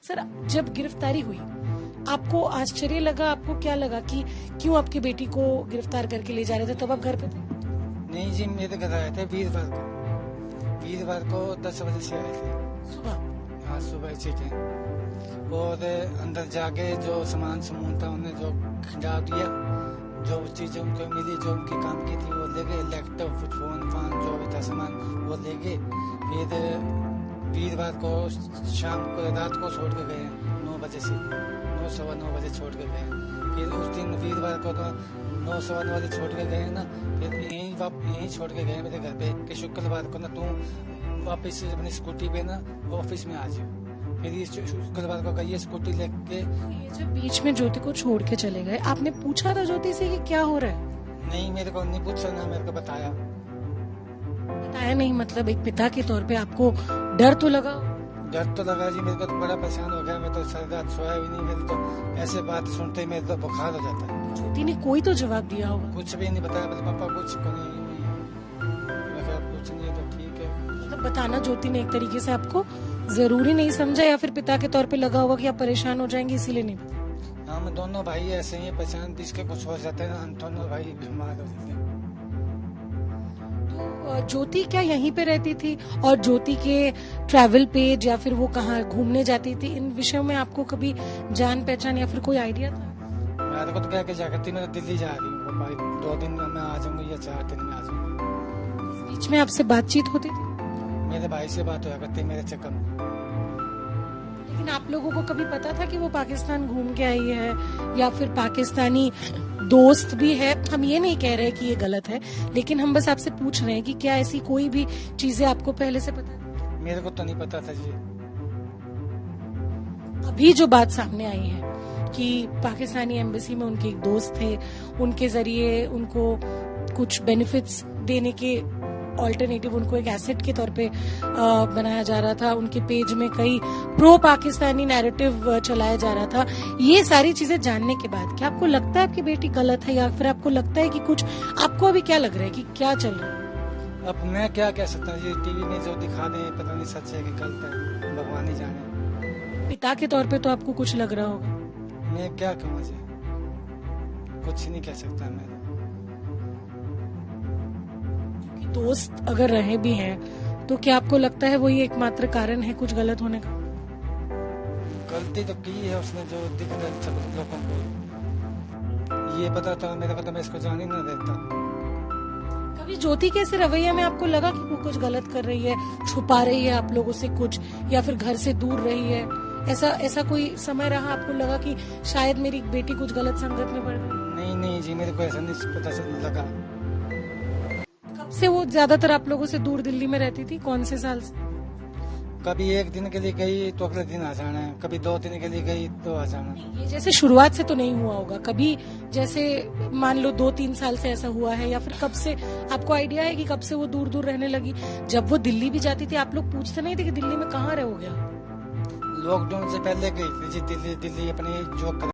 Sir, जब गिरफ्तारी हुई आपको आश्चर्य लगा, आपको क्या लगा कि क्यों आपकी बेटी को गिरफ्तार करके ले जा रहे थे? तब आप घर पे थे? नहीं जी, मेरे घर आए थे वीरवार को 10 बजे से आए थे। सुबह? हाँ, सुबह ठीक है। और अंदर जाके जो सामान था उन्हें जो खिंडा दिया, जो चीजें उनको मिली, जो उनके काम की थी वो ले गए, लैपटॉप फोन फान जो भी था सामान वो ले गए। फिर वीरवार को शाम को रात को छोड़ के गए 9 बजे से, 9 बजे छोड़ के गए। फिर उस दिन वीरवार को तो 9 बजे छोड़ के गए ना, फिर यहीं छोड़ के गए मेरे घर पे कि शुक्रवार को ना तू वापस अपनी स्कूटी पे ना ऑफिस में आ जाओ। फिर ये शुक्रवार को गई स्कूटी लेके। ये जब बीच में ज्योति को छोड़ के चले गए, आपने पूछा था ज्योति से कि क्या हो रहा है? नहीं, मेरे को नहीं पूछा, ना मेरे को बताया नहीं। मतलब एक पिता के तौर पे आपको डर तो लगा? डर तो लगा जी, मेरे को तो बड़ा परेशान हो गया। मैं तो सारी रात सोया भी नहीं। मेरे तो ऐसे बात सुनते ही मेरे तो बुखार हो जाता है। ज्योति ने कोई तो जवाब दिया होगा? कुछ भी नहीं बताया। बोले पापा कुछ को नहीं, मैं कहा कुछ नहीं तो ठीक है। मतलब बताना ज्योति ने एक तरीके से आपको जरूरी नहीं समझा, या फिर पिता के तौर पे लगा होगा कि आप परेशान हो जाएंगे इसीलिए नहीं बताया? हाँ, हम दोनों भाई ऐसे ही परेशान, जिसके कुछ हो जाते हैं, हम दोनों भाई बीमार हो जाते हैं। ज्योति क्या यहीं पे रहती थी, और ज्योति के ट्रैवल पेज या फिर वो कहाँ घूमने जाती थी, इन विषयों में आपको कभी जान पहचान या फिर कोई आइडिया था? मेरे को तो क्या जा करती, मैं तो दिल्ली जा रही हूँ भाई, 2 दिन में मैं आ जाऊंगी या 4 दिन में आ जाऊंगी। बीच में आपसे बातचीत होती थी? मेरे भाई से बात होया करती मेरे चक्कर में। लेकिन आप लोगों को कभी पता था कि वो पाकिस्तान घूम के आई है, या फिर पाकिस्तानी दोस्त भी है? हम ये नहीं कह रहे कि ये गलत है, लेकिन हम बस आपसे पूछ रहे हैं कि क्या ऐसी कोई भी चीजें आपको पहले से पता थी? मेरे को तो नहीं पता था जी। अभी जो बात सामने आई है कि पाकिस्तानी एम्बेसी में उनके एक दोस्त थे, उनके जरिए उनको कुछ बेनिफिट्स देने के ऑल्टरनेटिव उनको एक एसेट के तौर पे बनाया जा रहा था, उनके पेज में कई प्रो पाकिस्तानी नैरेटिव चलाया जा रहा था। ये सारी चीजें जानने के बाद क्या आपको लगता है आपकी बेटी गलत है, या फिर आपको लगता है कि कुछ, आपको अभी क्या लग रहा है कि क्या चल रहा है? अब मैं क्या कह सकता हूँ, ये टीवी में जो दिखा रहे हैं पता नहीं सच है कि गलत है, भगवान ही जाने। पिता के तौर पे तो आपको कुछ लग रहा होगा? मैं क्या कहूँ जी, कुछ नहीं कह सकता मैं। दोस्त अगर रहे भी हैं तो क्या आपको लगता है वही एकमात्र कारण है कुछ गलत होने का? गलती तो की है उसने, जो दिख रहा है सब लोगों को ये पता था, मेरे को तो मैं इसको जान ही ना देता। कभी ज्योति के ऐसे रवैया में आपको लगा कि वो कुछ गलत कर रही है, छुपा रही है आप लोगों से कुछ, या फिर घर से दूर रही है? ऐसा कोई समय रहा आपको लगा कि शायद मेरी बेटी कुछ गलत संगत में पड़ गई? नहीं जी, मेरे को ऐसा नहीं पता लगा। कब से वो ज्यादातर आप लोगों से दूर दिल्ली में रहती थी, कौन से साल से? कभी 1 दिन के लिए गई तो अगले दिन आ जाना है, कभी 2 दिन के लिए गई तो आ जाना। ये जैसे शुरुआत से तो नहीं हुआ होगा कभी, जैसे मान लो 2-3 साल से ऐसा हुआ है, या फिर कब से आपको आइडिया है कि कब से वो दूर दूर रहने लगी? जब वो दिल्ली भी जाती थी आप लोग पूछते नहीं थे कि दिल्ली में कहाँ रह गया? लॉकडाउन से पहले गई थी जी दिल्ली अपनी जॉब